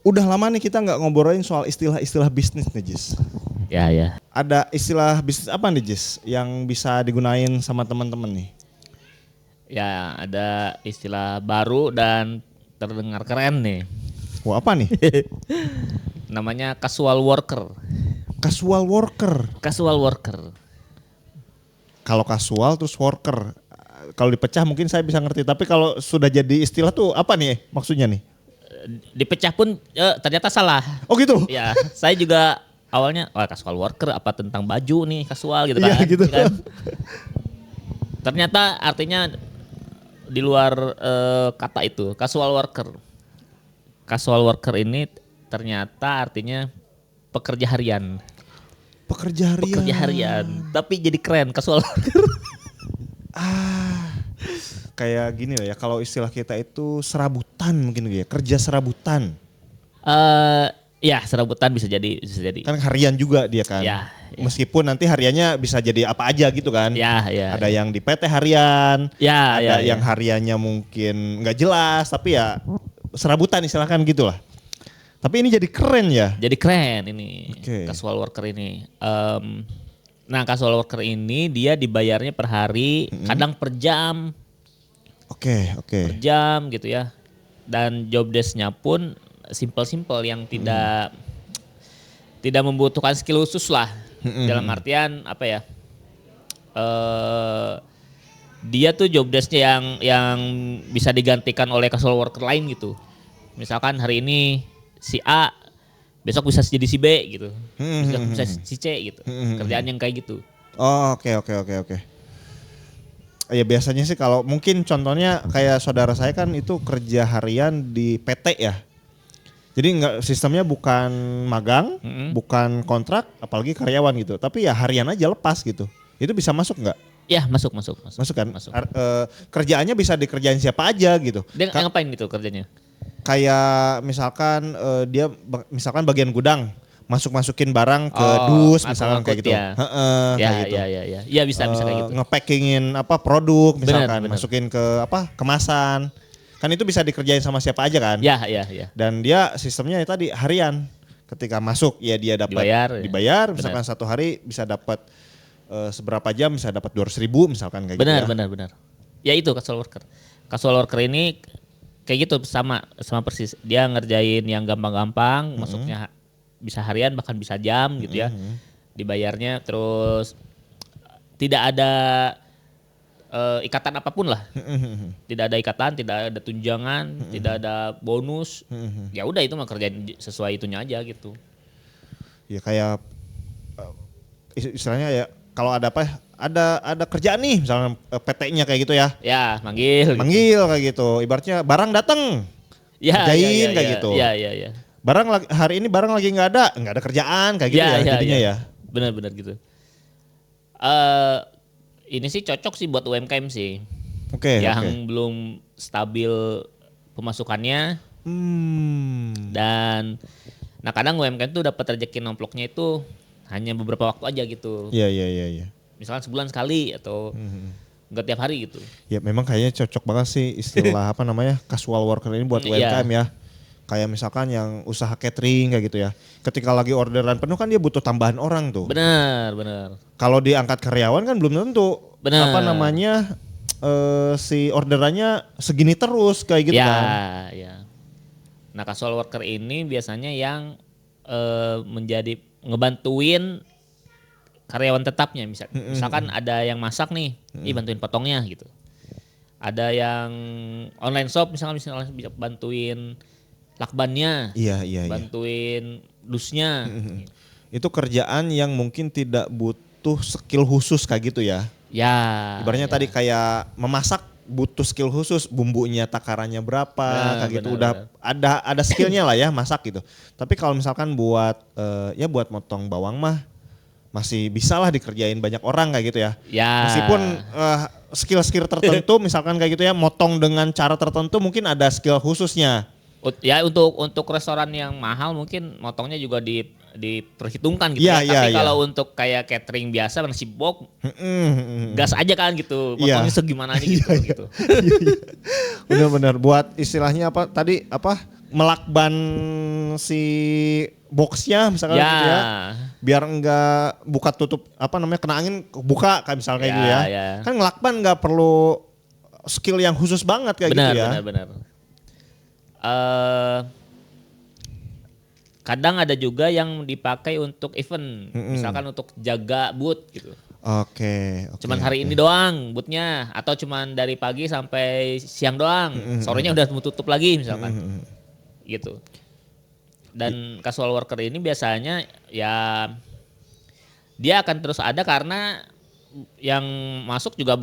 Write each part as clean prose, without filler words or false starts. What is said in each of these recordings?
Udah lama nih kita nggak ngobrolin soal istilah-istilah bisnis nih, Jis. Ya, ya. Ada istilah bisnis apa nih, Jis, yang bisa digunain sama teman-teman nih? Ya, ada istilah baru dan terdengar keren nih. Wah, apa nih? Namanya casual worker. Casual worker. Casual worker. Kalau casual terus worker. Kalau dipecah mungkin saya bisa ngerti, tapi kalau sudah jadi istilah tuh apa nih maksudnya nih? Dipecah pun ternyata salah. Oh gitu? Ya, saya juga awalnya casual worker apa tentang baju nih casual gitu Iya kan. gitu. Kan? Ternyata artinya di luar kata itu casual worker. Casual worker ini ternyata artinya pekerja harian. Pekerja harian. Pekerja harian, tapi jadi keren casual worker. Kayak gini lah ya, kalau istilah kita itu serabutan mungkin ya, kerja serabutan. Ya serabutan bisa jadi. Kan harian juga dia kan. Ya. Meskipun nanti hariannya bisa jadi apa aja gitu kan. Ya. Ada yang di PT harian, ada yang ya. hariannya mungkin nggak jelas, tapi ya serabutan istilahkan gitulah. Tapi ini jadi keren ya. Jadi keren ini Oke. casual worker ini. Nah casual worker ini dia dibayarnya per hari, kadang per jam, Oke. per jam gitu ya. Dan job desk-nya pun simple-simple yang tidak membutuhkan skill khusus lah. Dalam artian apa ya? Dia tuh job desk-nya yang bisa digantikan oleh casual worker lain gitu. Misalkan hari ini si A, besok bisa jadi si B gitu. Bisa si C gitu. Kerjaan yang kayak gitu. Oh, oke. Ya biasanya sih kalau mungkin contohnya kayak saudara saya kan itu kerja harian di PT ya. Jadi sistemnya bukan magang, bukan kontrak, apalagi karyawan gitu. Tapi ya harian aja lepas gitu. Itu bisa masuk nggak? Ya masuk. Masuk kan? Masuk. Kerjaannya bisa dikerjain siapa aja gitu. Dia ngapain gitu kerjanya? Kayak misalkan dia misalkan bagian gudang, masukin barang ke dus misalkan kayak gitu. Ya. Kayak gitu. Ya. Iya bisa kayak gitu. Ngepackingin produk misalkan, Bener. masukin ke kemasan. Kan itu bisa dikerjain sama siapa aja kan? Ya. Dan dia sistemnya tadi harian. Ketika masuk ya dia dapat dibayar misalkan satu hari bisa dapat seberapa jam, bisa dapat 200.000 misalkan kayak gitu ya. Benar. Ya itu casual worker. Casual worker ini kayak gitu sama persis. Dia ngerjain yang gampang-gampang, masuknya bisa harian bahkan bisa jam gitu ya. Dibayarnya terus tidak ada ikatan apapun lah. Tidak ada ikatan, tidak ada tunjangan, tidak ada bonus. Ya udah itu mah kerjain sesuai itunya aja gitu. Ya kayak istilahnya ya kalau ada ada kerjaan nih misalnya PT-nya kayak gitu ya. Ya, manggil kayak gitu. Ibaratnya barang datang. Kerjain kayak gitu. Iya. Hari ini barang lagi nggak ada kerjaan kayak gitu ya jadinya ya. Benar gitu. Ini sih cocok sih buat UMKM sih. Oke. Belum stabil pemasukannya. Dan kadang UMKM tuh dapat rezeki nomploknya itu hanya beberapa waktu aja gitu. Iya. Misalnya sebulan sekali atau enggak tiap hari gitu. Ya memang kayaknya cocok banget sih istilah casual worker ini buat UMKM ya. Kayak misalkan yang usaha catering kayak gitu ya. Ketika lagi orderan penuh kan dia butuh tambahan orang tuh. Benar. Kalau diangkat karyawan kan belum tentu. Benar. Si orderannya segini terus kayak gitu kan. Ya. Nah casual worker ini biasanya yang menjadi ngebantuin karyawan tetapnya. Misalkan ada yang masak nih, bantuin potongnya gitu. Ada yang online shop misalnya bisa bantuin lakbannya, Iya. bantuin dusnya. Itu kerjaan yang mungkin tidak butuh skill khusus kayak gitu ya. Ya. Ibaratnya tadi kayak memasak butuh skill khusus, bumbunya takarannya berapa, kayak gitu udah ada skillnya lah ya masak gitu. Tapi kalau misalkan buat motong bawang mah masih bisa lah dikerjain banyak orang kayak gitu ya. Meskipun skill tertentu misalkan kayak gitu ya, motong dengan cara tertentu mungkin ada skill khususnya. Ya untuk restoran yang mahal mungkin motongnya juga diperhitungkan gitu ya. Tapi kalau untuk kayak catering biasa nasi bok gas aja kan gitu. Motongnya segimana aja gitu. Benar-benar buat istilahnya melakban si boxnya misalkan Ya. gitu ya. Biar enggak buka tutup kena angin buka kayak misalnya kayak Ya, gitu ya. ya. Kan ngelakban enggak perlu skill yang khusus banget kayak Benar, gitu ya. benar. Kadang ada juga yang dipakai untuk event, misalkan untuk jaga booth gitu. Oke. Cuman hari ini doang bootnya, atau cuman dari pagi sampai siang doang, sorenya udah mau tutup lagi misalkan, gitu. Dan casual worker ini biasanya ya dia akan terus ada karena yang masuk juga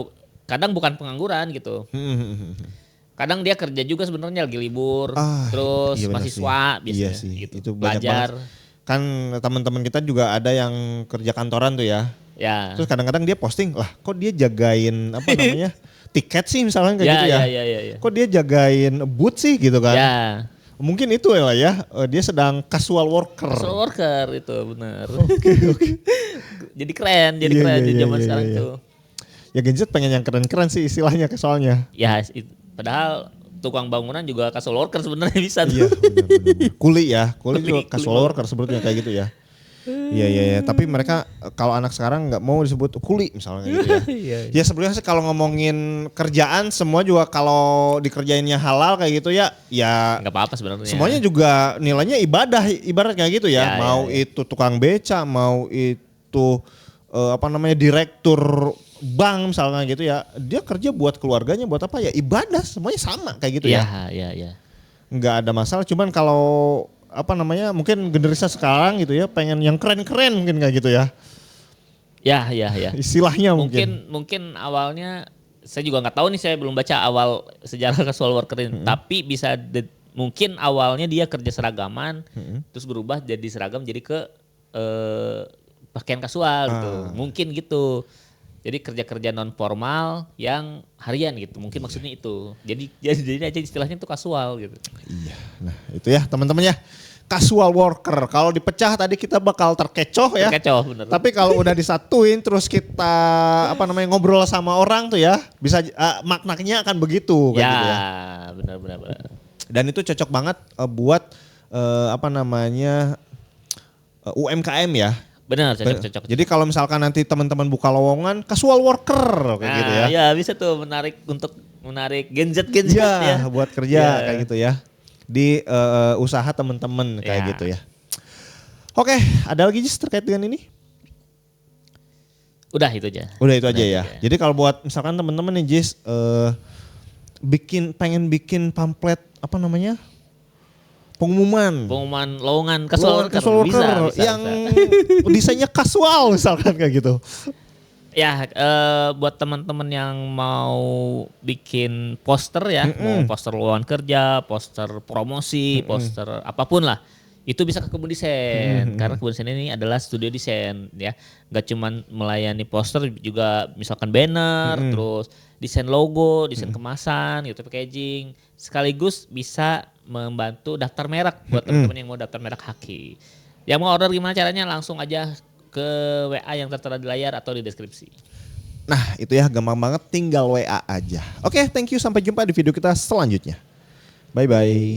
kadang bukan pengangguran gitu. Kadang dia kerja juga sebenarnya lagi libur, terus iya benar mahasiswa sih. biasanya Iya sih, gitu. itu banyak Belajar. banget. Kan teman-teman kita juga ada yang kerja kantoran tuh ya. Ya. Terus kadang-kadang dia posting, lah kok dia jagain tiket sih misalnya kayak Ya, gitu ya. ya. Kok dia jagain booth sih gitu kan. Ya. Mungkin itu lah ya, dia sedang casual worker. Casual worker itu benar. Oke. Jadi keren Iya, iya, di iya, zaman iya, sekarang iya. tuh. Ya Gen Z pengen yang keren-keren sih istilahnya soalnya. Ya, padahal tukang bangunan juga casual worker sebenarnya bisa tuh. Iya benar. Kuli juga Kuli casual worker sebetulnya kayak gitu ya. Iya. Tapi mereka kalau anak sekarang nggak mau disebut kuli misalnya kayak gitu ya. Iya. Ya sebenarnya sih kalau ngomongin kerjaan semua juga kalau dikerjainnya halal kayak gitu ya Enggak apa-apa sebenarnya. semuanya juga nilainya ibarat kayak gitu ya. Ya, Mau ya. itu tukang beca, mau itu direktur bank misalnya gitu ya. Dia kerja buat keluarganya buat apa ya? Ibadah semuanya sama kayak gitu ya. Ya. Nggak ada masalah, cuman kalau mungkin generasi sekarang gitu ya pengen yang keren-keren mungkin kayak gitu ya. Ya. Istilahnya mungkin. Mungkin awalnya saya juga nggak tahu nih, saya belum baca awal sejarah casual worker ini. Tapi bisa mungkin awalnya dia kerja seragaman, terus berubah jadi seragam jadi ke pakaian kasual gitu. Mungkin gitu. Jadi kerja-kerja non formal yang harian gitu. Mungkin maksudnya itu. Jadi aja istilahnya itu kasual gitu. Iya. Nah, itu ya teman-teman ya. Casual worker. Kalau dipecah tadi kita bakal terkecoh ya. Terkecoh bener. Tapi kalau udah disatuin terus kita ngobrol sama orang tuh ya, bisa maknanya akan begitu kayak gitu ya. Benar. Dan itu cocok banget buat UMKM ya. Benar, cocok. Jadi kalau misalkan nanti teman-teman buka lowongan casual worker kayak gitu ya. Ya bisa tuh menarik Gen Z ya. Buat kerja Ya. kayak gitu ya. Di usaha teman-teman kayak Ya. gitu ya. Oke, ada lagi Jis terkait dengan ini? Udah itu aja. Udah itu aja ya. Jadi kalau buat misalkan teman-teman nih Jis pengen bikin pamflet pengumuman Lowongan casual worker. Bisa. yang desainnya kasual misalkan kayak gitu. Ya, buat teman-teman yang mau bikin poster ya, mau poster lowongan kerja, poster promosi, poster apapun lah, itu bisa ke Kebun Desain. Karena Kebun Desain ini adalah studio desain ya. Gak cuman melayani poster, juga misalkan banner, terus desain logo, desain kemasan, gitu, packaging. Sekaligus bisa membantu daftar merek buat teman-teman yang mau daftar merek Haki. Yang mau order gimana caranya, langsung aja ke WA yang tertera di layar atau di deskripsi. Nah itu ya gampang banget, tinggal WA aja. Oke, thank you, sampai jumpa di video kita selanjutnya. Bye-bye.